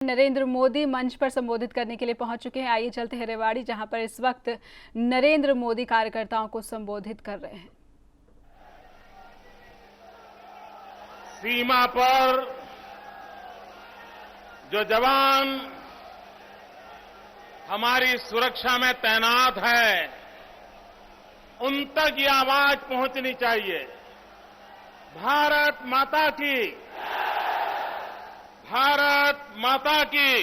नरेंद्र मोदी मंच पर संबोधित करने के लिए पहुंच चुके हैं। आइए चलते हैं रेवाड़ी, जहां पर इस वक्त नरेंद्र मोदी कार्यकर्ताओं को संबोधित कर रहे हैं। सीमा पर जो जवान हमारी सुरक्षा में तैनात है, उन तक ये आवाज पहुंचनी चाहिए। भारत माता की, भारत माता की।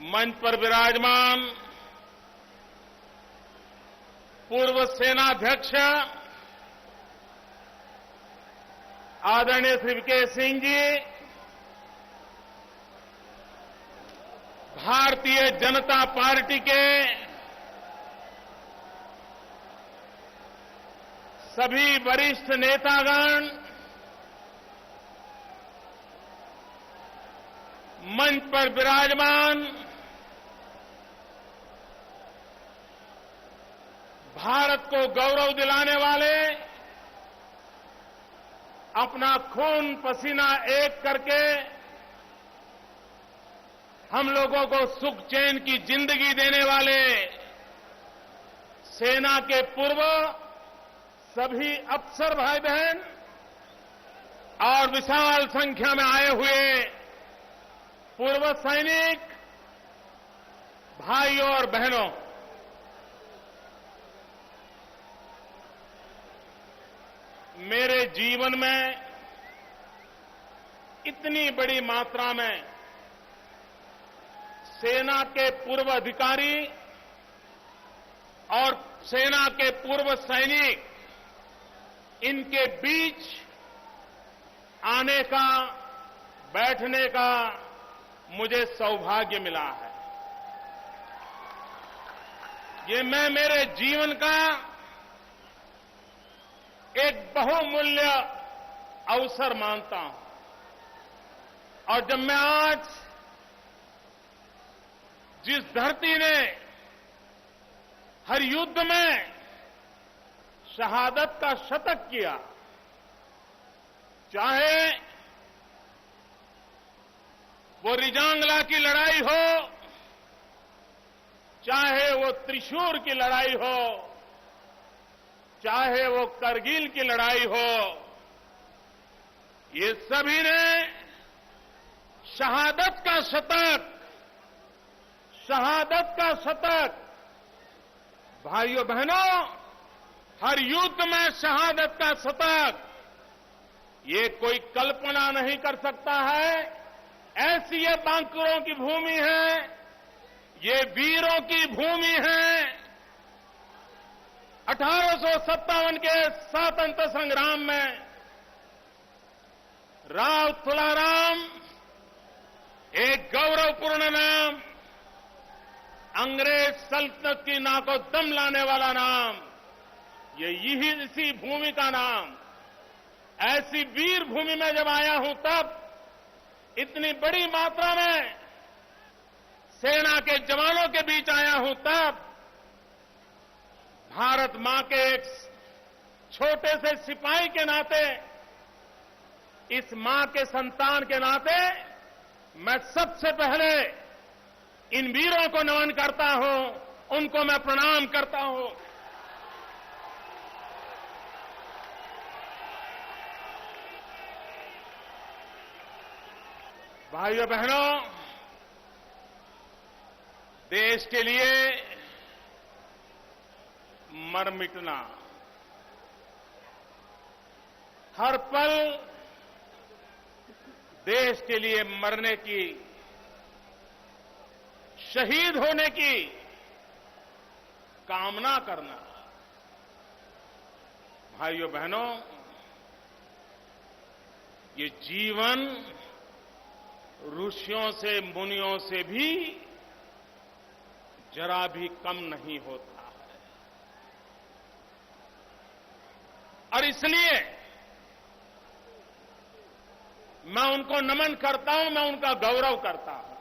मंच पर विराजमान पूर्व सेनाध्यक्ष आदरणीय श्री वीके सिंह जी, भारतीय जनता पार्टी के सभी वरिष्ठ नेतागण, मंच पर विराजमान भारत को गौरव दिलाने वाले, अपना खून पसीना एक करके हम लोगों को सुख चैन की जिंदगी देने वाले सेना के पूर्व सभी अफसर भाई बहन और विशाल संख्या में आए हुए पूर्व सैनिक भाइयों और बहनों, मेरे जीवन में इतनी बड़ी मात्रा में सेना के पूर्व अधिकारी और सेना के पूर्व सैनिक, इनके बीच आने का, बैठने का मुझे सौभाग्य मिला है। ये मैं मेरे जीवन का एक बहुमूल्य अवसर मानता हूं। और जब मैं आज जिस धरती ने हर युद्ध में शहादत का शतक किया, चाहे वो रिजांगला की लड़ाई हो, चाहे वो त्रिशूर की लड़ाई हो, चाहे वो करगिल की लड़ाई हो, ये सभी ने शहादत का शतक, शहादत का शतक, भाइयों बहनों, हर युद्ध में शहादत का शतक, ये कोई कल्पना नहीं कर सकता है। ऐसी ये बांकुरों की भूमि है, ये वीरों की भूमि है। 1857 के स्वतंत्रता संग्राम में राव तुलाराम, एक गौरवपूर्ण नाम, अंग्रेज सल्तनत की नाको दम लाने वाला नाम, ये यही इसी भूमि का नाम। ऐसी वीर भूमि में जब आया हूं, तब इतनी बड़ी मात्रा में सेना के जवानों के बीच आया हूं, तब भारत मां के एक छोटे से सिपाही के नाते, इस मां के संतान के नाते, मैं सबसे पहले इन वीरों को नमन करता हूं, उनको मैं प्रणाम करता हूं। भाइयों बहनों, देश के लिए मर मिटना, हर पल देश के लिए मरने की, शहीद होने की कामना करना, भाइयों बहनों, ये जीवन ऋषियों से, मुनियों से भी जरा भी कम नहीं होता है। और इसलिए मैं उनको नमन करता हूं, मैं उनका गौरव करता हूं।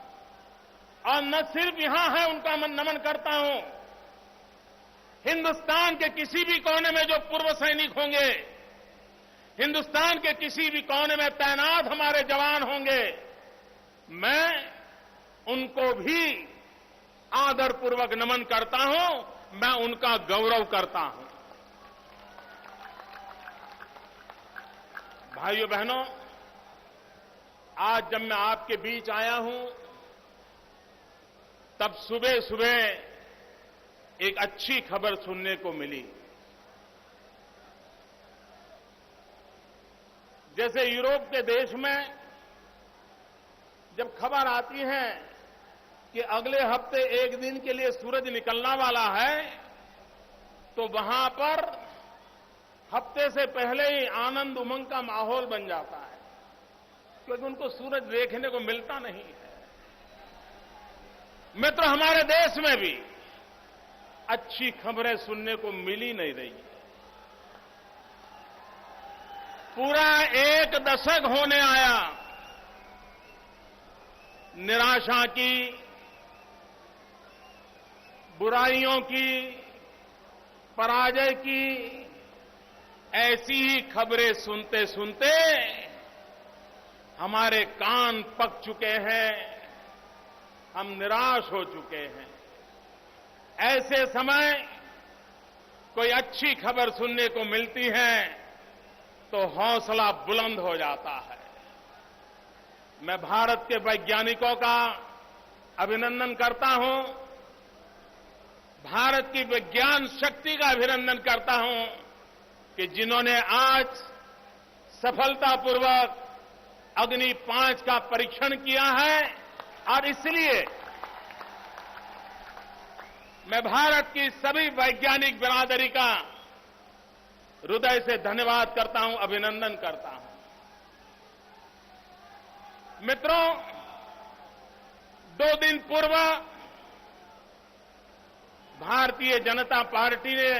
और न सिर्फ यहां है उनका नमन करता हूं, हिंदुस्तान के किसी भी कोने में जो पूर्व सैनिक होंगे, हिंदुस्तान के किसी भी कोने में तैनात हमारे जवान होंगे, मैं उनको भी आदरपूर्वक नमन करता हूं, मैं उनका गौरव करता हूं। भाइयों बहनों, आज जब मैं आपके बीच आया हूं, तब सुबह सुबह एक अच्छी खबर सुनने को मिली। जैसे यूरोप के देश में जब खबर आती है कि अगले हफ्ते एक दिन के लिए सूरज निकलना वाला है, तो वहां पर हफ्ते से पहले ही आनंद उमंग का माहौल बन जाता है, क्योंकि उनको सूरज देखने को मिलता नहीं है। मित्र, हमारे देश में भी अच्छी खबरें सुनने को मिल ही नहीं रही। पूरा एक दशक होने आया निराशा की, बुराइयों की, पराजय की ऐसी ही खबरें सुनते सुनते हमारे कान पक चुके हैं, हम निराश हो चुके हैं। ऐसे समय कोई अच्छी खबर सुनने को मिलती है तो हौसला बुलंद हो जाता है। मैं भारत के वैज्ञानिकों का अभिनंदन करता हूं, भारत की विज्ञान शक्ति का अभिनंदन करता हूं कि जिन्होंने आज सफलतापूर्वक अग्नि 5 का परीक्षण किया है। और इसलिए मैं भारत की सभी वैज्ञानिक बिरादरी का हृदय से धन्यवाद करता हूं, अभिनंदन करता हूं। मित्रों, 2 दिन पूर्व भारतीय जनता पार्टी ने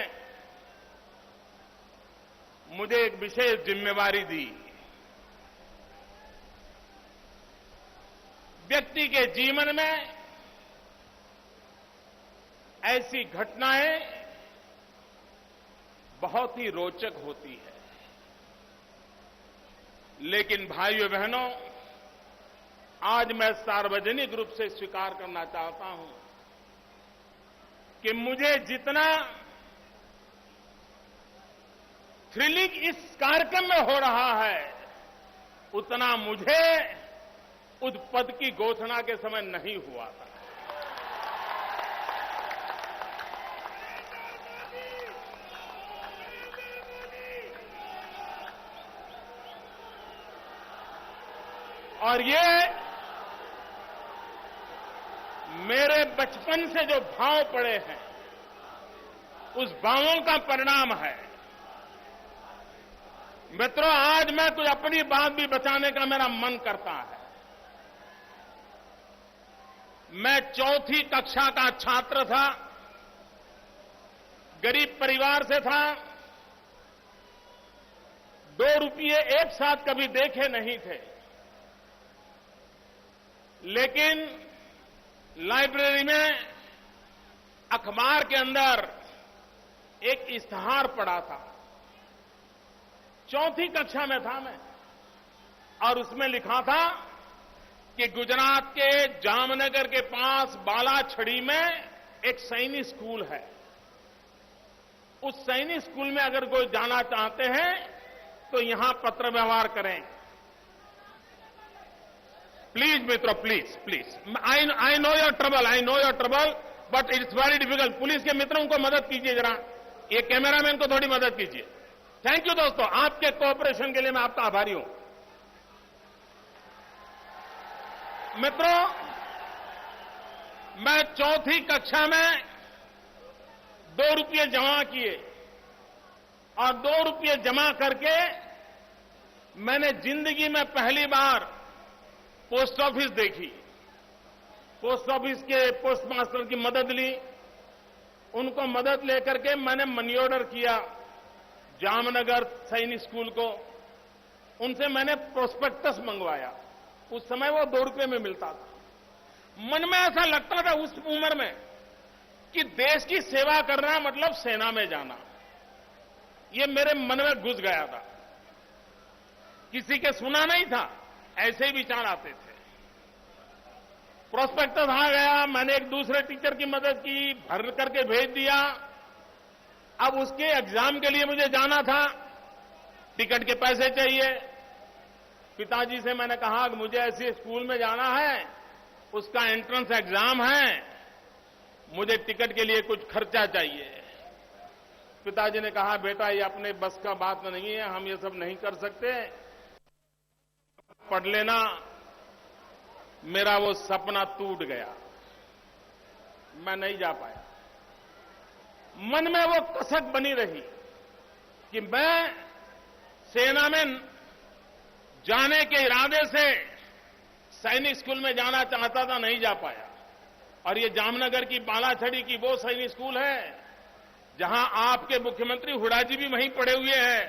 मुझे एक विशेष जिम्मेवारी दी। व्यक्ति के जीवन में ऐसी घटनाएं बहुत ही रोचक होती है, लेकिन भाइयों बहनों, आज मैं सार्वजनिक रूप से स्वीकार करना चाहता हूं कि मुझे जितना थ्रिलिंग इस कार्यक्रम में हो रहा है, उतना मुझे उस पद की घोषणा के समय नहीं हुआ था। और ये मेरे बचपन से जो भाव पड़े हैं, उस भावों का परिणाम है। मित्रों, आज मैं कुछ अपनी बात भी बचाने का मेरा मन करता है। मैं 4th कक्षा का छात्र था, गरीब परिवार से था, 2 रुपये एक साथ कभी देखे नहीं थे, लेकिन लाइब्रेरी में अखबार के अंदर एक इश्तिहार पढ़ा था। 4th कक्षा में था मैं, और उसमें लिखा था कि गुजरात के जामनगर के पास बालाछड़ी में एक सैनिक स्कूल है। उस सैनिक स्कूल में अगर कोई जाना चाहते हैं तो यहां पत्र व्यवहार करें। प्लीज मित्रों, please, I know your trouble, but it's very difficult. Police के मित्रों को मदद कीजिए, जरा ये कैमरामैन को थोड़ी मदद कीजिए। थैंक यू दोस्तों, आपके कोऑपरेशन के लिए मैं आपका आभारी हूं। मित्रों, मैं 4th कक्षा में 2 रुपये जमा किए, और 2 रुपये जमा करके मैंने जिंदगी में पहली बार पोस्ट ऑफिस देखी। पोस्ट ऑफिस के पोस्ट मास्टर की मदद ली, उनको मदद लेकर के मैंने मनी ऑर्डर किया जामनगर सैनिक स्कूल को। उनसे मैंने प्रोस्पेक्टस मंगवाया। उस समय वो 2 रुपये में मिलता था। मन में ऐसा लगता था उस उम्र में कि देश की सेवा करना मतलब सेना में जाना। ये मेरे मन में घुस गया था, किसी के सुना नहीं था, ऐसे ही विचार आते थे। प्रोस्पेक्टस आ गया, मैंने एक दूसरे टीचर की मदद की, भर करके भेज दिया। अब उसके एग्जाम के लिए मुझे जाना था, टिकट के पैसे चाहिए। पिताजी से मैंने कहा कि मुझे ऐसे स्कूल में जाना है, उसका एंट्रेंस एग्जाम है, मुझे टिकट के लिए कुछ खर्चा चाहिए। पिताजी ने कहा, बेटा ये अपने बस का बात नहीं है, हम ये सब नहीं कर सकते, पढ़ लेना। मेरा वो सपना टूट गया, मैं नहीं जा पाया। मन में वो कसक बनी रही कि मैं सेना में जाने के इरादे से सैनिक स्कूल में जाना चाहता था, नहीं जा पाया। और ये जामनगर की बालाछड़ी की वो सैनिक स्कूल है जहां आपके मुख्यमंत्री हुड्डा जी भी वहीं पढ़े हुए हैं।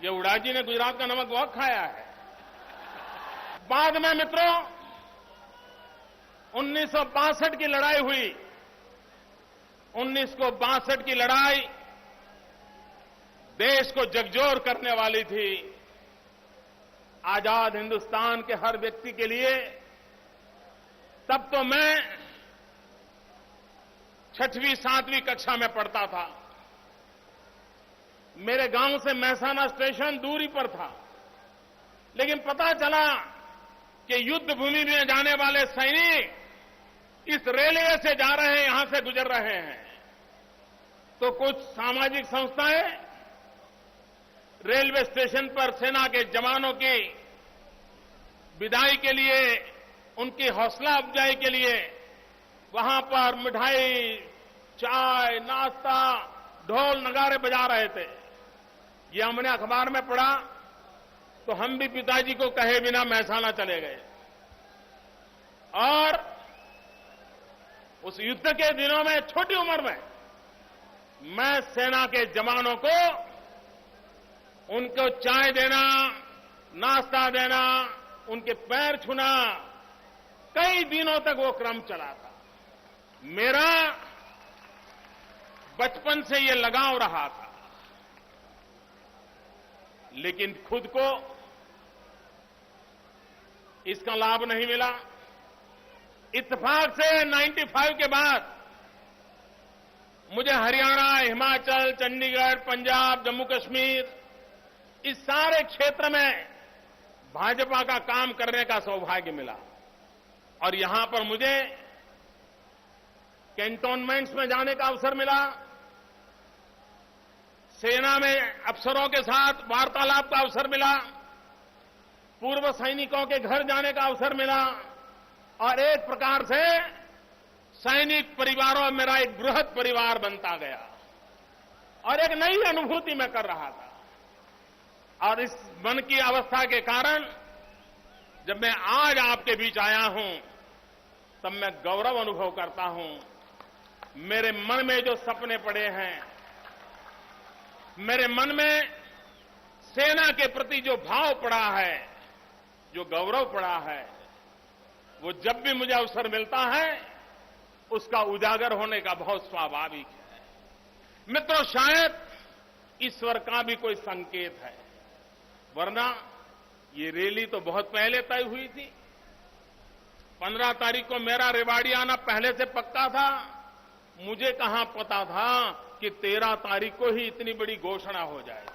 ये हुड्डा जी ने गुजरात का नमक बहुत खाया है। बाद में मित्रों 1962 की लड़ाई हुई। 1962 की लड़ाई देश को झकझोर करने वाली थी। आजाद हिंदुस्तान के हर व्यक्ति के लिए। तब तो मैं 6वीं 7वीं कक्षा में पढ़ता था। मेरे गांव से महसाना स्टेशन दूरी पर था, लेकिन पता चला कि युद्ध भूमि में जाने वाले सैनिक इस रेलवे से जा रहे हैं, यहां से गुजर रहे हैं। तो कुछ सामाजिक संस्थाएं रेलवे स्टेशन पर सेना के जवानों की विदाई के लिए, उनकी हौसला अफजाई के लिए वहां पर मिठाई, चाय, नाश्ता, ढोल नगारे बजा रहे थे। ये हमने अखबार में पढ़ा तो हम भी पिताजी को कहे बिना महसाना चले गए। और उस युद्ध के दिनों में छोटी उम्र में मैं सेना के जवानों को उनको चाय देना, नाश्ता देना, उनके पैर छूना, कई दिनों तक वो क्रम चला था। मेरा बचपन से ये लगाव रहा था, लेकिन खुद को इसका लाभ नहीं मिला। इत्तेफाक से 95 के बाद मुझे हरियाणा, हिमाचल, चंडीगढ़, पंजाब, जम्मू कश्मीर, इस सारे क्षेत्र में भाजपा का काम करने का सौभाग्य मिला। और यहां पर मुझे कैंटोनमेंट्स में जाने का अवसर मिला, सेना में अफसरों के साथ वार्तालाप का अवसर मिला, पूर्व सैनिकों के घर जाने का अवसर मिला, और एक प्रकार से सैनिक परिवारों में मेरा एक बृहद परिवार बनता गया और एक नई अनुभूति मैं कर रहा था। और इस मन की अवस्था के कारण जब मैं आज आपके बीच आया हूं तब मैं गौरव अनुभव करता हूं। मेरे मन में जो सपने पड़े हैं, मेरे मन में सेना के प्रति जो भाव पड़ा है, जो गौरव पड़ा है, वो जब भी मुझे अवसर मिलता है उसका उजागर होने का बहुत स्वाभाविक है। मित्रों, शायद ईश्वर का भी कोई संकेत है, वरना ये रैली तो बहुत पहले तय हुई थी। 15 तारीख को मेरा रेवाड़ी आना पहले से पक्का था। मुझे कहां पता था कि 13 तारीख को ही इतनी बड़ी घोषणा हो जाएगी।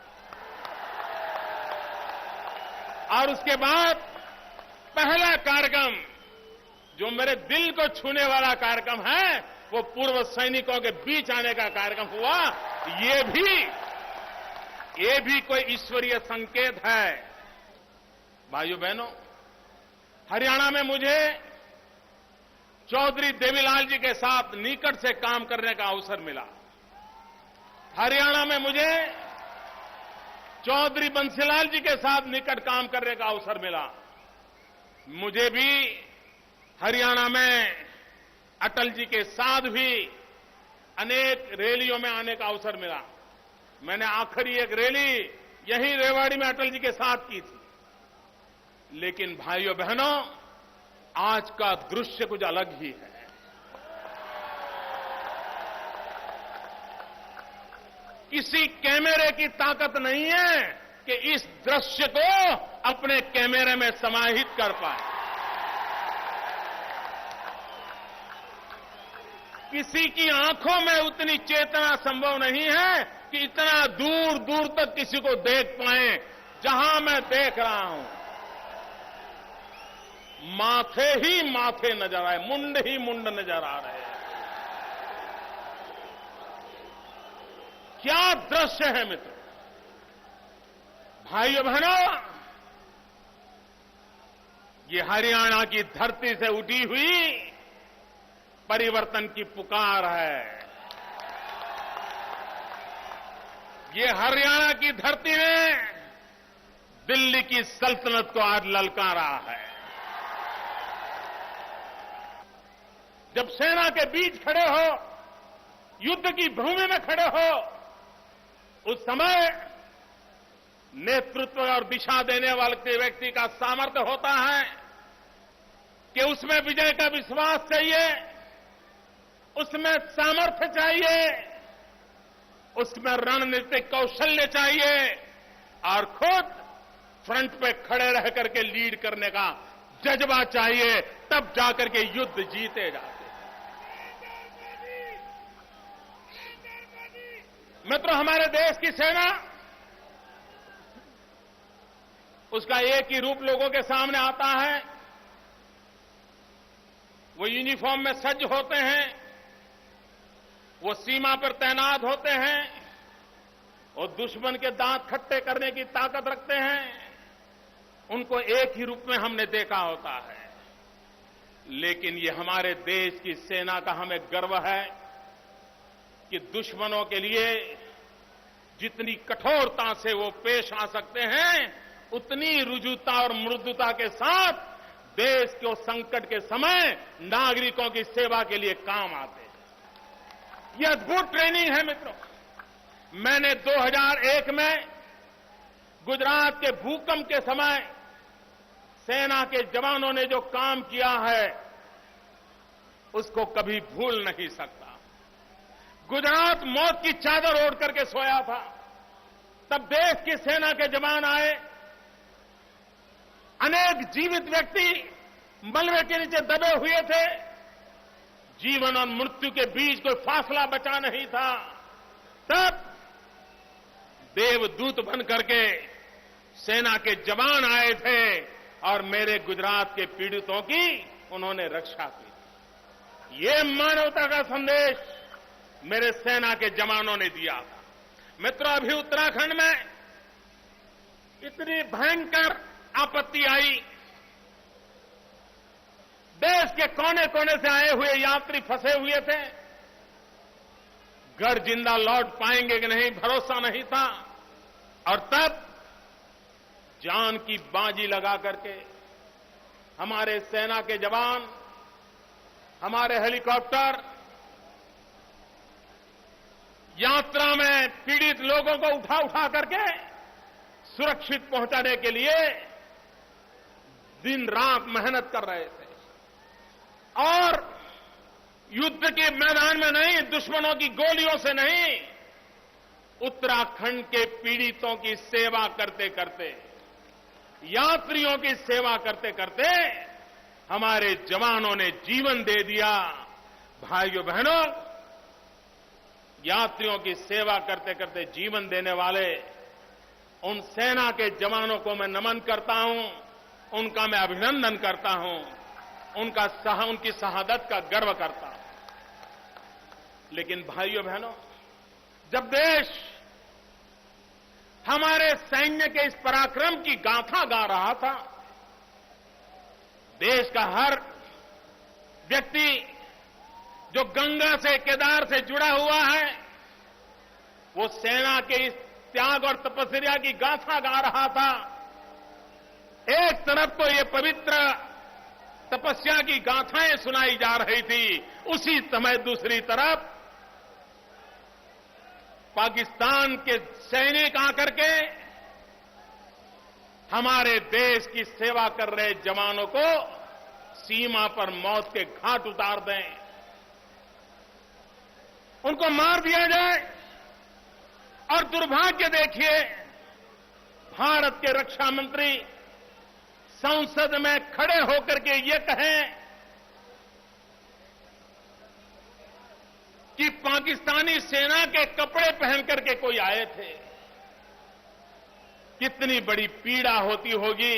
और उसके बाद पहला कार्यक्रम जो मेरे दिल को छूने वाला कार्यक्रम है, वो पूर्व सैनिकों के बीच आने का कार्यक्रम हुआ। ये भी कोई ईश्वरीय संकेत है। भाइयों बहनों, हरियाणा में मुझे चौधरी देवीलाल जी के साथ निकट से काम करने का अवसर मिला। हरियाणा में मुझे चौधरी बंसीलाल जी के साथ निकट काम करने का अवसर मिला। मुझे भी हरियाणा में अटल जी के साथ भी अनेक रैलियों में आने का अवसर मिला। मैंने आखिरी एक रैली यही रेवाड़ी में अटल जी के साथ की थी। लेकिन भाइयों बहनों, आज का दृश्य कुछ अलग ही है। किसी कैमरे की ताकत नहीं है कि इस दृश्य को अपने कैमरे में समाहित कर पाए। किसी की आंखों में उतनी चेतना संभव नहीं है कि इतना दूर दूर तक किसी को देख पाए जहां मैं देख रहा हूं। माथे ही माथे नजर आए, मुंड ही मुंड नजर आ रहे हैं। क्या दृश्य है मित्रों, भाइयों बहनों, ये हरियाणा की धरती से उठी हुई परिवर्तन की पुकार है। ये हरियाणा की धरती ने दिल्ली की सल्तनत को आज ललकारा है। जब सेना के बीच खड़े हो, युद्ध की भूमि में खड़े हो, उस समय नेतृत्व और दिशा देने वाले व्यक्ति का सामर्थ्य होता है कि उसमें विजय का विश्वास चाहिए, उसमें सामर्थ्य चाहिए, उसमें रणनीतिक कौशल्य चाहिए और खुद फ्रंट पे खड़े रह करके लीड करने का जज्बा चाहिए, तब जाकर के युद्ध जीते जाते हैं। मित्रों, हमारे देश की सेना, उसका एक ही रूप लोगों के सामने आता है। वो यूनिफॉर्म में सज्ज होते हैं, वो सीमा पर तैनात होते हैं, और दुश्मन के दांत खट्टे करने की ताकत रखते हैं। उनको एक ही रूप में हमने देखा होता है। लेकिन ये हमारे देश की सेना का हमें गर्व है कि दुश्मनों के लिए जितनी कठोरता से वो पेश आ सकते हैं, उतनी रुजुता और मृदुता के साथ देश को संकट के समय नागरिकों की सेवा के लिए काम आते हैं। यह अद्भुत ट्रेनिंग है मित्रों। मैंने 2001 में गुजरात के भूकंप के समय सेना के जवानों ने जो काम किया है, उसको कभी भूल नहीं सकता। गुजरात मौत की चादर ओढ़ करके सोया था, तब देश की सेना के जवान आए। अनेक जीवित व्यक्ति मलबे के नीचे दबे हुए थे। जीवन और मृत्यु के बीच कोई फासला बचा नहीं था। तब देवदूत बन करके सेना के जवान आए थे और मेरे गुजरात के पीड़ितों की उन्होंने रक्षा की। ये मानवता का संदेश मेरे सेना के जवानों ने दिया था। मित्रों, अभी उत्तराखंड में इतनी भयंकर आपत्ति आई। देश के कोने कोने से आए हुए यात्री फंसे हुए थे। घर जिंदा लौट पाएंगे कि नहीं, भरोसा नहीं था। और तब जान की बाजी लगा करके हमारे सेना के जवान, हमारे हेलीकॉप्टर यात्रा में पीड़ित लोगों को उठा उठा करके सुरक्षित पहुंचाने के लिए दिन रात मेहनत कर रहे थे। और युद्ध के मैदान में नहीं, दुश्मनों की गोलियों से नहीं, उत्तराखंड के पीड़ितों की सेवा करते करते, यात्रियों की सेवा करते करते हमारे जवानों ने जीवन दे दिया। भाइयों बहनों, यात्रियों की सेवा करते करते जीवन देने वाले उन सेना के जवानों को मैं नमन करता हूं, उनका मैं अभिनंदन करता हूं, उनकी शहादत का गर्व करता हूं। लेकिन भाइयों बहनों, जब देश हमारे सैन्य के इस पराक्रम की गाथा गा रहा था, देश का हर व्यक्ति जो गंगा से, केदार से जुड़ा हुआ है, वो सेना के इस त्याग और तपस्या की गाथा गा रहा था। एक तरफ तो ये पवित्र तपस्या की गाथाएं सुनाई जा रही थी, उसी समय दूसरी तरफ पाकिस्तान के सैनिक आकर के हमारे देश की सेवा कर रहे जवानों को सीमा पर मौत के घाट उतार दें, उनको मार दिया जाए। और दुर्भाग्य देखिए, भारत के रक्षा मंत्री संसद में खड़े होकर के ये कहें कि पाकिस्तानी सेना के कपड़े पहन करके कोई आए थे। कितनी बड़ी पीड़ा होती होगी,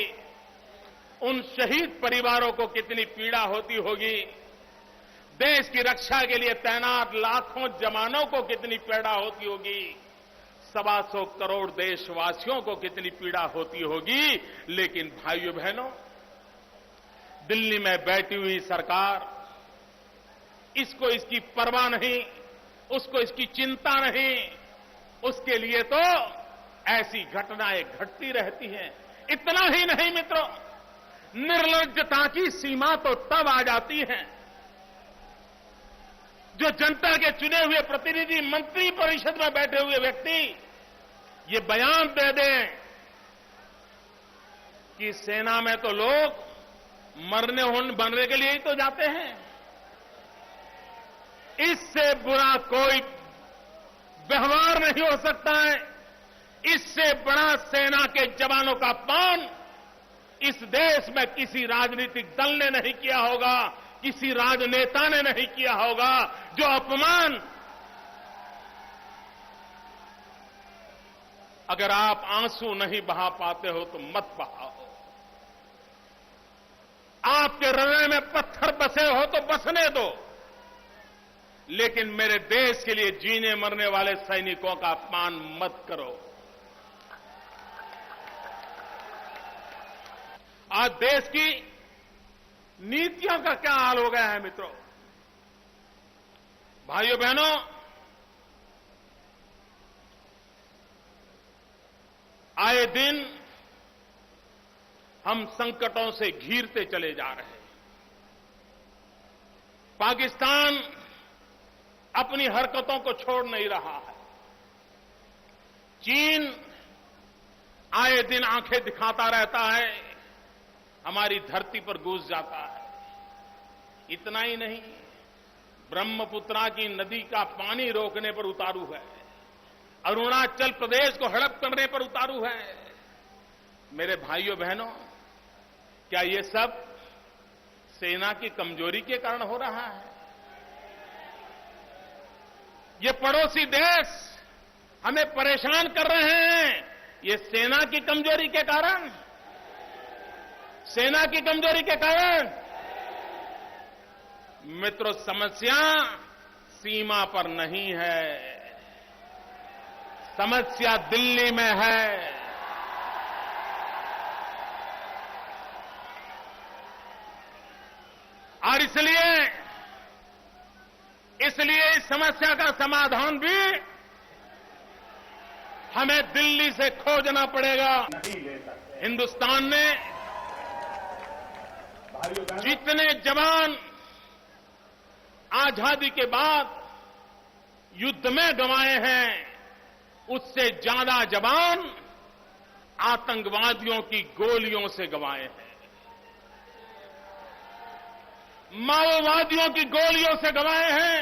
उन शहीद परिवारों को कितनी पीड़ा होती होगी, देश की रक्षा के लिए तैनात लाखों जवानों को कितनी पीड़ा होती होगी, 125 करोड़ देशवासियों को कितनी पीड़ा होती होगी। लेकिन भाइयों बहनों, दिल्ली में बैठी हुई सरकार, इसको इसकी परवाह नहीं, उसको इसकी चिंता नहीं, उसके लिए तो ऐसी घटनाएं घटती रहती हैं। इतना ही नहीं मित्रों, निर्लज्जता की सीमा तो तब आ जाती है जो जनता के चुने हुए प्रतिनिधि मंत्री परिषद में बैठे हुए व्यक्ति ये बयान दे दें कि सेना में तो लोग बनने के लिए ही तो जाते हैं। इससे बुरा कोई व्यवहार नहीं हो सकता है। इससे बड़ा सेना के जवानों का अपमान इस देश में किसी राजनीतिक दल ने नहीं किया होगा, किसी राजनेता ने नहीं किया होगा। जो अपमान, अगर आप आंसू नहीं बहा पाते हो तो मत बहाओ। आपके हृदय में पत्थर बसे हो तो बसने दो, लेकिन मेरे देश के लिए जीने मरने वाले सैनिकों का अपमान मत करो। आज देश की नीतियों का क्या हाल हो गया है मित्रों, भाइयों बहनों, आए दिन हम संकटों से घिरते चले जा रहे हैं। पाकिस्तान अपनी हरकतों को छोड़ नहीं रहा है। चीन आए दिन आंखें दिखाता रहता है, हमारी धरती पर घुस जाता है। इतना ही नहीं, ब्रह्मपुत्रा की नदी का पानी रोकने पर उतारू है, अरुणाचल प्रदेश को हड़प करने पर उतारू है। मेरे भाइयों बहनों, क्या ये सब सेना की कमजोरी के कारण हो रहा है? ये पड़ोसी देश हमें परेशान कर रहे हैं, ये सेना की कमजोरी के कारण, सेना की कमजोरी के कारण। मित्रों, समस्या सीमा पर नहीं है, समस्या दिल्ली में है। और इसलिए इस समस्या का समाधान भी हमें दिल्ली से खोजना पड़ेगा। हिंदुस्तान ने जितने जवान आजादी के बाद युद्ध में गंवाए हैं, उससे ज्यादा जवान आतंकवादियों की गोलियों से गंवाए हैं, माओवादियों की गोलियों से गंवाए हैं,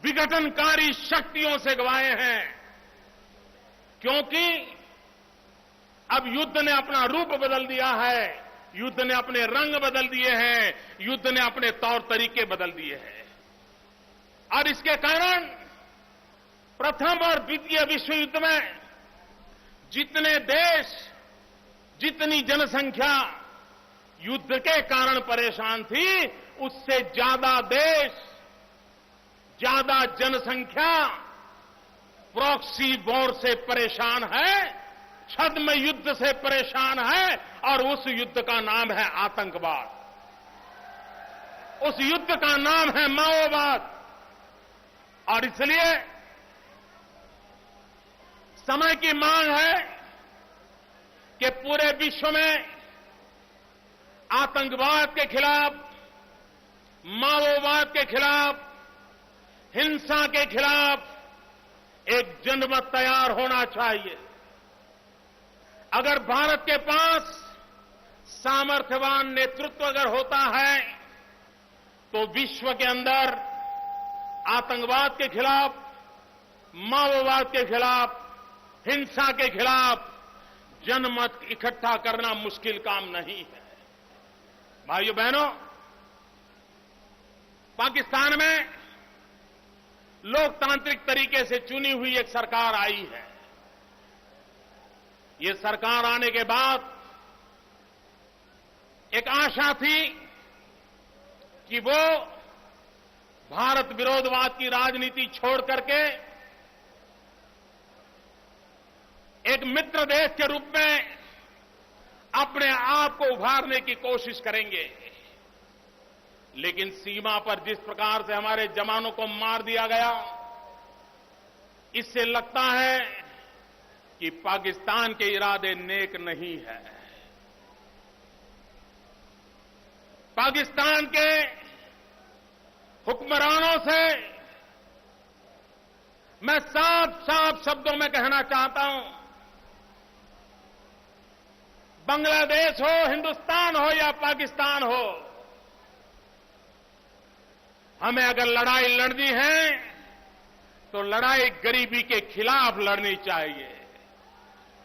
विघटनकारी शक्तियों से गंवाए हैं। क्योंकि अब युद्ध ने अपना रूप बदल दिया है, युद्ध ने अपने रंग बदल दिए हैं, युद्ध ने अपने तौर तरीके बदल दिए हैं। और इसके कारण प्रथम और द्वितीय विश्व युद्ध में जितने देश, जितनी जनसंख्या युद्ध के कारण परेशान थी, उससे ज्यादा देश, ज्यादा जनसंख्या प्रॉक्सी वॉर से परेशान है, छद्म युद्ध से परेशान है। और उस युद्ध का नाम है आतंकवाद, उस युद्ध का नाम है माओवाद। और इसलिए समय की मांग है कि पूरे विश्व में आतंकवाद के खिलाफ, माओवाद के खिलाफ, हिंसा के खिलाफ एक जनमत तैयार होना चाहिए। अगर भारत के पास सामर्थ्यवान नेतृत्व अगर होता है, तो विश्व के अंदर आतंकवाद के खिलाफ, माओवाद के खिलाफ, हिंसा के खिलाफ जनमत इकट्ठा करना मुश्किल काम नहीं है। भाइयों बहनों, पाकिस्तान में लोकतांत्रिक तरीके से चुनी हुई एक सरकार आई है। ये सरकार आने के बाद एक आशा थी कि वो भारत विरोधवाद की राजनीति छोड़ करके एक मित्र देश के रूप में अपने आप को उभारने की कोशिश करेंगे। लेकिन सीमा पर जिस प्रकार से हमारे जवानों को मार दिया गया, इससे लगता है कि पाकिस्तान के इरादे नेक नहीं है। पाकिस्तान के हुक्मरानों से मैं साफ साफ शब्दों में कहना चाहता हूं, बांग्लादेश हो, हिंदुस्तान हो या पाकिस्तान हो, हमें अगर लड़ाई लड़नी है तो लड़ाई गरीबी के खिलाफ लड़नी चाहिए।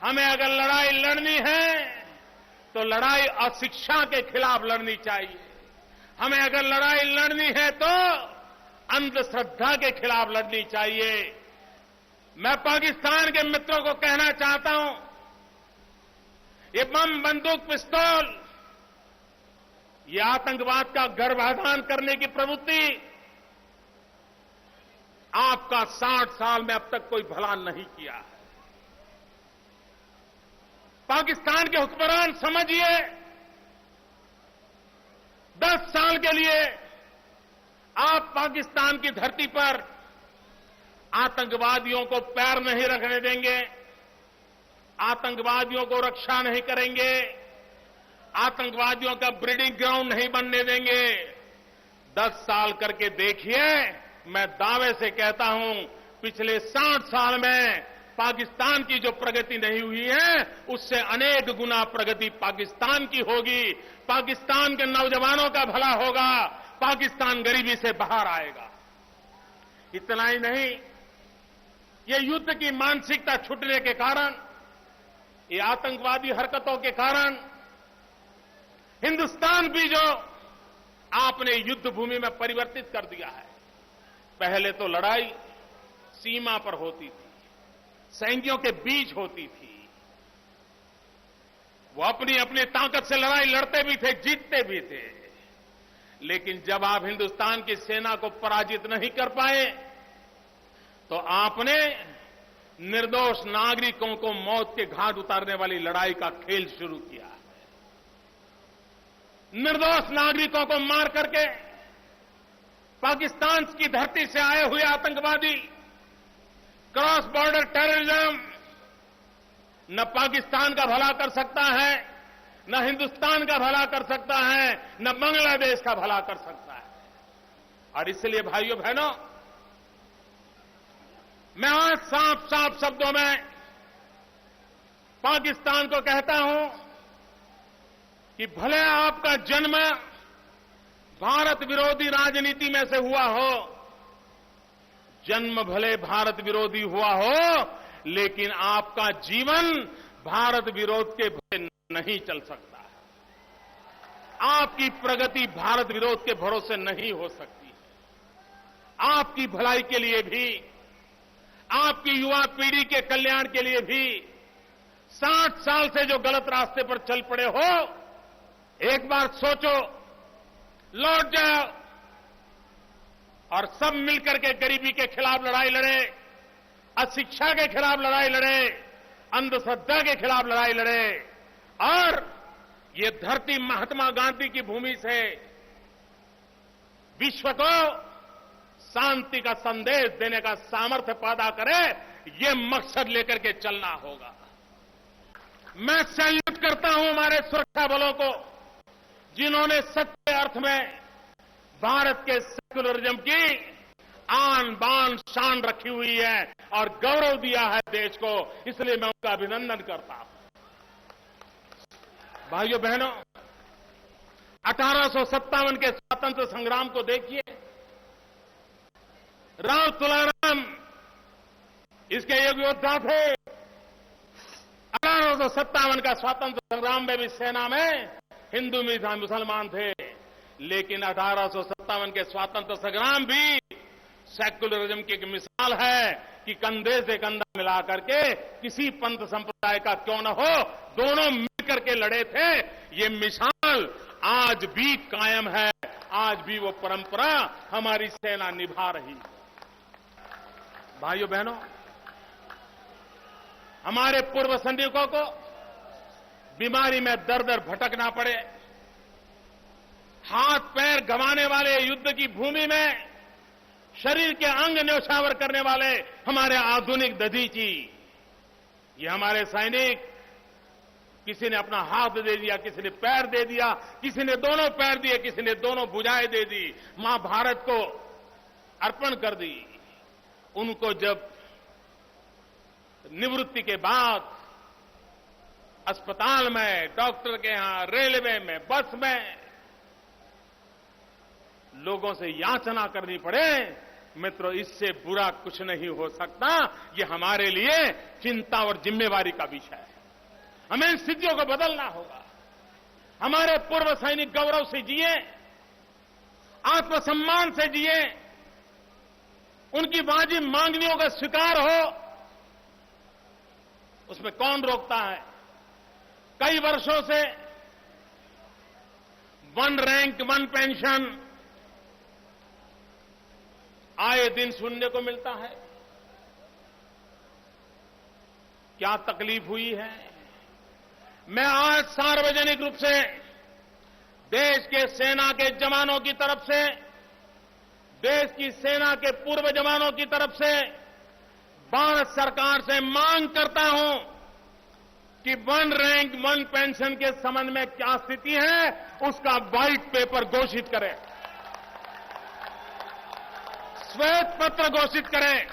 हमें अगर लड़ाई लड़नी है तो लड़ाई अशिक्षा के खिलाफ लड़नी चाहिए। हमें अगर लड़ाई लड़नी है तो अंधश्रद्धा के खिलाफ लड़नी चाहिए। मैं पाकिस्तान के मित्रों को कहना चाहता हूं, ये बम, बंदूक, पिस्तौल, ये आतंकवाद का गर्भाधान करने की प्रवृत्ति आपका 60 साल में अब तक कोई भला नहीं किया है। पाकिस्तान के हुक्मरान समझिए, 10 साल के लिए आप पाकिस्तान की धरती पर आतंकवादियों को पैर नहीं रखने देंगे, आतंकवादियों को रक्षा नहीं करेंगे, आतंकवादियों का ब्रीडिंग ग्राउंड नहीं बनने देंगे। 10 साल करके देखिए, मैं दावे से कहता हूं, पिछले 60 साल में पाकिस्तान की जो प्रगति नहीं हुई है, उससे अनेक गुना प्रगति पाकिस्तान की होगी। पाकिस्तान के नौजवानों का भला होगा, पाकिस्तान गरीबी से बाहर आएगा। इतना ही नहीं, ये युद्ध की मानसिकता छूटने के कारण, ये आतंकवादी हरकतों के कारण हिंदुस्तान भी जो आपने युद्ध भूमि में परिवर्तित कर दिया है। पहले तो लड़ाई सीमा पर होती थी, सैनिकों के बीच होती थी, वो अपनी अपनी ताकत से लड़ाई लड़ते भी थे, जीतते भी थे। लेकिन जब आप हिंदुस्तान की सेना को पराजित नहीं कर पाए, तो आपने निर्दोष नागरिकों को मौत के घाट उतारने वाली लड़ाई का खेल शुरू किया। निर्दोष नागरिकों को मार करके पाकिस्तान की धरती से आए हुए आतंकवादी, क्रॉस बॉर्डर टेररिज्म न पाकिस्तान का भला कर सकता है, न हिंदुस्तान का भला कर सकता है, न बांग्लादेश का भला कर सकता है। और इसलिए भाइयों बहनों, मैं आज साफ साफ शब्दों में पाकिस्तान को कहता हूं कि भले आपका जन्म भारत विरोधी राजनीति में से हुआ हो, जन्म भले भारत विरोधी हुआ हो, लेकिन आपका जीवन भारत विरोध के भले नहीं चल सकता है। आपकी प्रगति भारत विरोध के भरोसे नहीं हो सकती है। आपकी भलाई के लिए भी, आपकी युवा पीढ़ी के कल्याण के लिए भी 60 साल से जो गलत रास्ते पर चल पड़े हो, एक बार सोचो, लौट जाओ और सब मिलकर के गरीबी के खिलाफ लड़ाई लड़े, अशिक्षा के खिलाफ लड़ाई लड़े, अंधश्रद्धा के खिलाफ लड़ाई लड़े और ये धरती महात्मा गांधी की भूमि से विश्व को शांति का संदेश देने का सामर्थ्य पैदा करे, ये मकसद लेकर के चलना होगा। मैं सैल्यूट करता हूं हमारे सुरक्षा बलों को, जिन्होंने सच्चे अर्थ में भारत के सेक्युलरिज्म की आन बान शान रखी हुई है और गौरव दिया है देश को, इसलिए मैं उनका अभिनंदन करता हूं। भाइयों बहनों, 1857 के स्वतंत्र संग्राम को देखिए, राव तुलाराम इसके एक योद्धा थे। 1857 का स्वतंत्र संग्राम में भी सेना में हिंदू मुसलमान थे, लेकिन 1857 के स्वतंत्र संग्राम भी सेक्युलरिज्म की एक मिसाल है कि कंधे से कंधा मिला करके किसी पंथ संप्रदाय का क्यों न हो, दोनों मिलकर के लड़े थे। ये मिसाल आज भी कायम है, आज भी वो परंपरा हमारी सेना निभा रही है। भाइयों बहनों, हमारे पूर्व सैनिकों को बीमारी में दर दर भटकना पड़े, हाथ पैर गंवाने वाले युद्ध की भूमि में शरीर के अंग न्यौछावर करने वाले हमारे आधुनिक दधीची, ये हमारे सैनिक, किसी ने अपना हाथ दे दिया, किसी ने पैर दे दिया, किसी ने दोनों पैर दिए, किसी ने दोनों भुजाएं दे दी, मां भारत को अर्पण कर दी। उनको जब निवृत्ति के बाद अस्पताल में, डॉक्टर के यहां, रेलवे में, बस में लोगों से याचना करनी पड़े, मित्रों, इससे बुरा कुछ नहीं हो सकता। ये हमारे लिए चिंता और जिम्मेवारी का विषय है। हमें इन स्थितियों को बदलना होगा। हमारे पूर्व सैनिक गौरव से जिए, आत्मसम्मान से जिए, उनकी वाजिब मांगनियों का स्वीकार हो, उसमें कौन रोकता है। कई वर्षों से वन रैंक वन पेंशन आए दिन सुनने को मिलता है। क्या तकलीफ हुई है। मैं आज सार्वजनिक रूप से देश के सेना के जवानों की तरफ से, देश की सेना के पूर्व जवानों की तरफ से भारत सरकार से मांग करता हूं कि वन रैंक वन पेंशन के संबंध में क्या स्थिति है, उसका व्हाइट पेपर घोषित करें, श्वेत पत्र घोषित करें।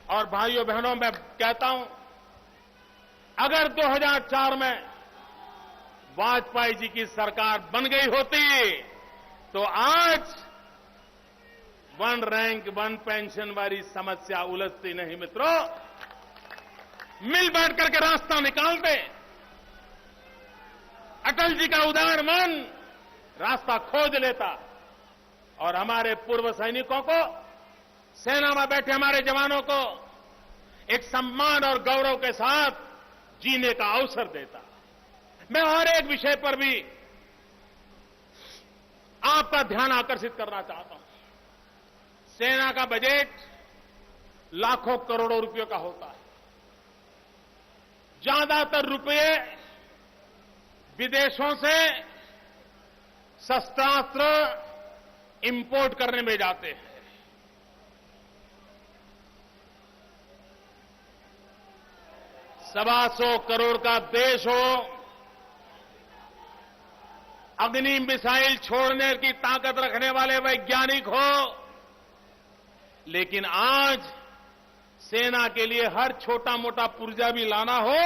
और भाइयों बहनों, मैं कहता हूं, अगर 2004 में वाजपेयी जी की सरकार बन गई होती तो आज वन रैंक वन पेंशन वाली समस्या उलझती नहीं। मित्रों, मिल बैठ करके रास्ता निकालते। अटल जी का उदार मन रास्ता खोज लेता और हमारे पूर्व सैनिकों को, सेना में बैठे हमारे जवानों को एक सम्मान और गौरव के साथ जीने का अवसर देता। मैं और एक विषय पर भी आपका ध्यान आकर्षित करना चाहता हूं। सेना का बजट लाखों करोड़ों रुपयों का होता है। ज्यादातर रुपए विदेशों से शस्त्रास्त्र इंपोर्ट करने में जाते हैं। ₹125 करोड़ का देश हो, अग्नि मिसाइल छोड़ने की ताकत रखने वाले वैज्ञानिक हो, लेकिन आज सेना के लिए हर छोटा मोटा पुर्जा भी लाना हो,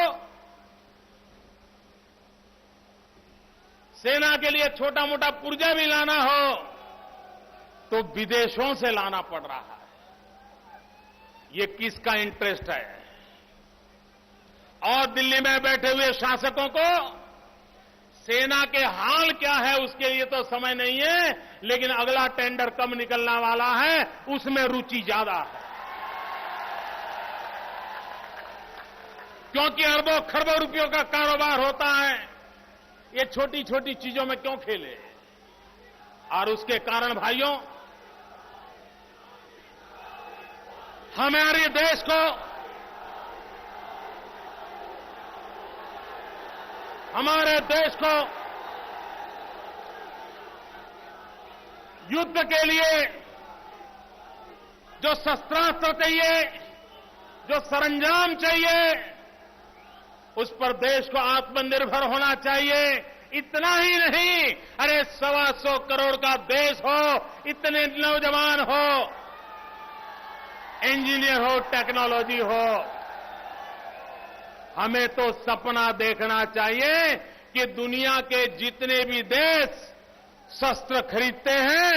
सेना के लिए छोटा मोटा पुर्जा भी लाना हो तो विदेशों से लाना पड़ रहा है। ये किसका इंटरेस्ट है। और दिल्ली में बैठे हुए शासकों को सेना के हाल क्या है उसके लिए तो समय नहीं है, लेकिन अगला टेंडर कब निकलने वाला है उसमें रुचि ज्यादा है। क्योंकि अरबों खरबों रुपयों का कारोबार होता है। ये छोटी छोटी चीजों में क्यों खेले। और उसके कारण भाइयों, हमारे देश को, हमारे देश को युद्ध के लिए जो शस्त्रास्त्र चाहिए, जो सरंजाम चाहिए, उस पर देश को आत्मनिर्भर होना चाहिए। इतना ही नहीं, अरे 125 करोड़ का देश हो, इतने नौजवान हो, इंजीनियर हो, टेक्नोलॉजी हो, हमें तो सपना देखना चाहिए कि दुनिया के जितने भी देश शस्त्र खरीदते हैं,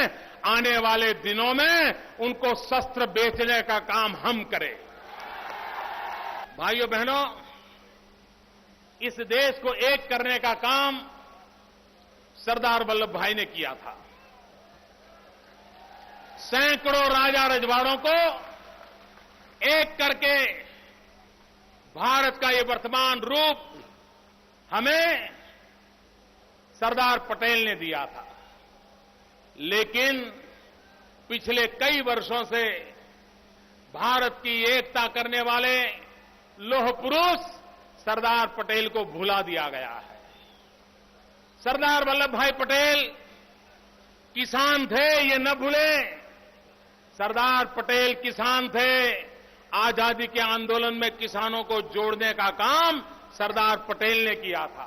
आने वाले दिनों में उनको शस्त्र बेचने का काम हम करें। भाइयों बहनों, इस देश को एक करने का काम सरदार वल्लभ भाई ने किया था। सैकड़ों राजा रजवाड़ों को एक करके भारत का ये वर्तमान रूप हमें सरदार पटेल ने दिया था। लेकिन पिछले कई वर्षों से भारत की एकता करने वाले लौह पुरुष सरदार पटेल को भुला दिया गया है। सरदार वल्लभ भाई पटेल किसान थे, ये न भूलें। सरदार पटेल किसान थे। आजादी के आंदोलन में किसानों को जोड़ने का काम सरदार पटेल ने किया था।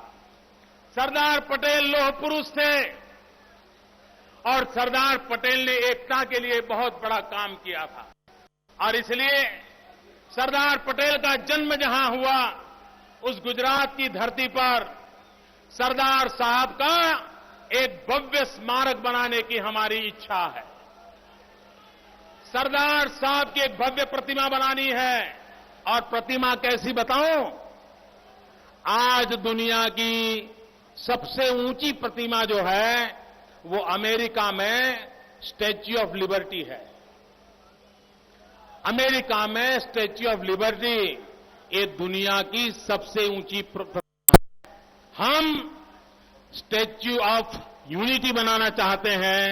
सरदार पटेल लौह पुरुष थे और सरदार पटेल ने एकता के लिए बहुत बड़ा काम किया था। और इसलिए सरदार पटेल का जन्म जहां हुआ, उस गुजरात की धरती पर सरदार साहब का एक भव्य स्मारक बनाने की हमारी इच्छा है। सरदार साहब की एक भव्य प्रतिमा बनानी है। और प्रतिमा कैसी बताऊं? आज दुनिया की सबसे ऊंची प्रतिमा जो है वो अमेरिका में स्टैच्यू ऑफ लिबर्टी है। अमेरिका में स्टैच्यू ऑफ लिबर्टी ये दुनिया की सबसे ऊंची प्रतिमा है। हम स्टैच्यू ऑफ यूनिटी बनाना चाहते हैं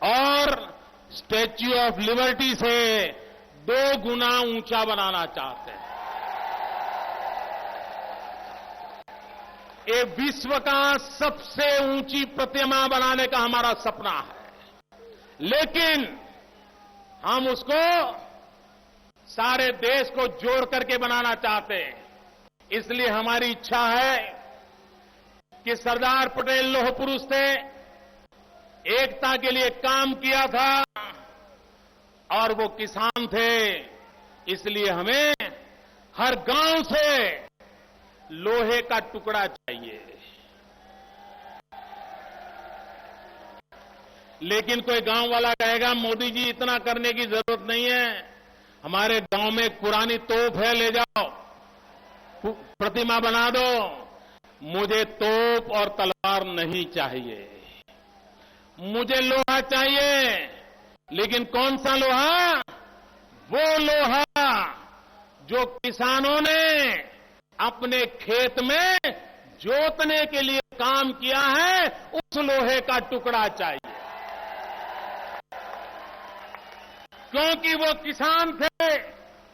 और स्टैच्यू ऑफ लिबर्टी से 2 गुना ऊंचा बनाना चाहते हैं। ये विश्व का सबसे ऊंची प्रतिमा बनाने का हमारा सपना है। लेकिन हम उसको सारे देश को जोड़ करके बनाना चाहते हैं। इसलिए हमारी इच्छा है कि सरदार पटेल लौह पुरुष थे, एकता के लिए काम किया था और वो किसान थे। इसलिए हमें हर गांव से लोहे का टुकड़ा चाहिए। लेकिन कोई गांव वाला कहेगा मोदी जी इतना करने की जरूरत नहीं है, हमारे गांव में एक पुरानी तोप है, ले जाओ प्रतिमा बना दो। मुझे तोप और तलवार नहीं चाहिए, मुझे लोहा चाहिए। लेकिन कौन सा लोहा? वो लोहा जो किसानों ने अपने खेत में जोतने के लिए काम किया है, उस लोहे का टुकड़ा चाहिए। क्योंकि वो किसान थे,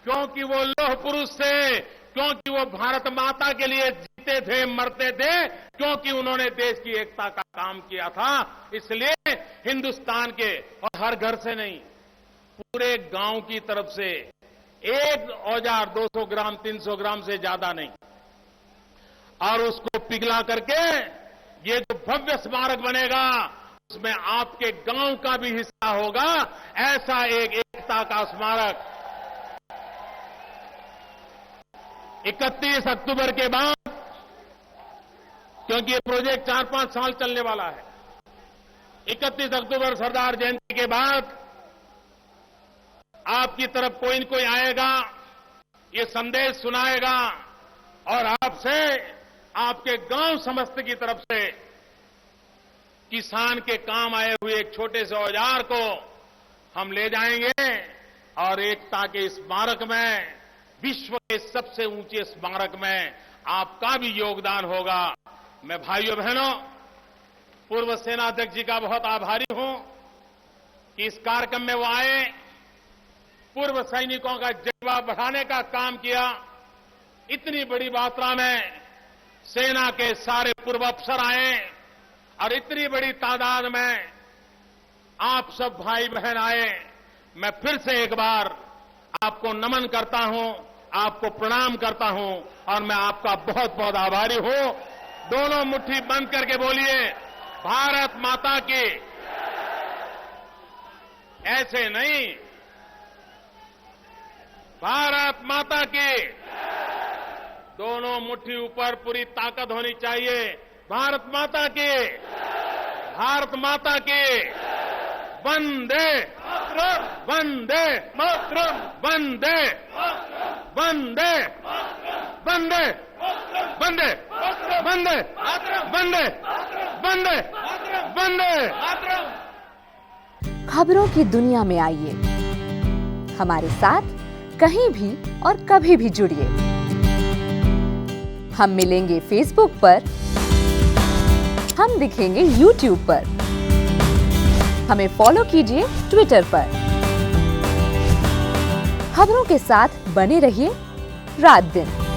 क्योंकि वो लौह पुरुष थे, क्योंकि वो भारत माता के लिए जीते थे, मरते थे, क्योंकि उन्होंने देश की एकता का काम किया था। इसलिए हिंदुस्तान के, और हर घर से नहीं, पूरे गांव की तरफ से एक औजार 200 ग्राम 300 ग्राम से ज्यादा नहीं, और उसको पिघला करके ये जो भव्य स्मारक बनेगा उसमें आपके गांव का भी हिस्सा होगा। ऐसा एक एकता का स्मारक 31 अक्टूबर के बाद, क्योंकि ये प्रोजेक्ट 4-5 साल चलने वाला है, 31 अक्टूबर सरदार जयंती के बाद आपकी तरफ कोई न कोई आएगा, ये संदेश सुनाएगा और आपसे, आपके गांव समस्त की तरफ से किसान के काम आए हुए एक छोटे से औजार को हम ले जाएंगे और एकता के स्मारक में, विश्व के सबसे ऊंचे स्मारक में आपका भी योगदान होगा। मैं भाइयों बहनों, पूर्व सेनाध्यक्ष जी का बहुत आभारी हूं कि इस कार्यक्रम में वो आए, पूर्व सैनिकों का जज्बा बढ़ाने का काम किया। इतनी बड़ी मात्रा में सेना के सारे पूर्व अफसर आए और इतनी बड़ी तादाद में आप सब भाई बहन आए। मैं फिर से एक बार आपको नमन करता हूं, आपको प्रणाम करता हूं और मैं आपका बहुत बहुत आभारी हूं। दोनों मुट्ठी बंद करके बोलिए, भारत माता की। ऐसे नहीं, भारत माता की। दोनों मुट्ठी ऊपर, पूरी ताकत होनी चाहिए। भारत माता की, भारत माता की। वंदे वंदे वंदे वंदे वंदे वंदे वंदे वंदे वंदे वंदे। खबरों की दुनिया में आइए, हमारे साथ कहीं भी और कभी भी जुड़िए। हम मिलेंगे फेसबुक पर, हम दिखेंगे यूट्यूब पर, हमें फॉलो कीजिए ट्विटर पर। खबरों के साथ बने रहिए रात दिन।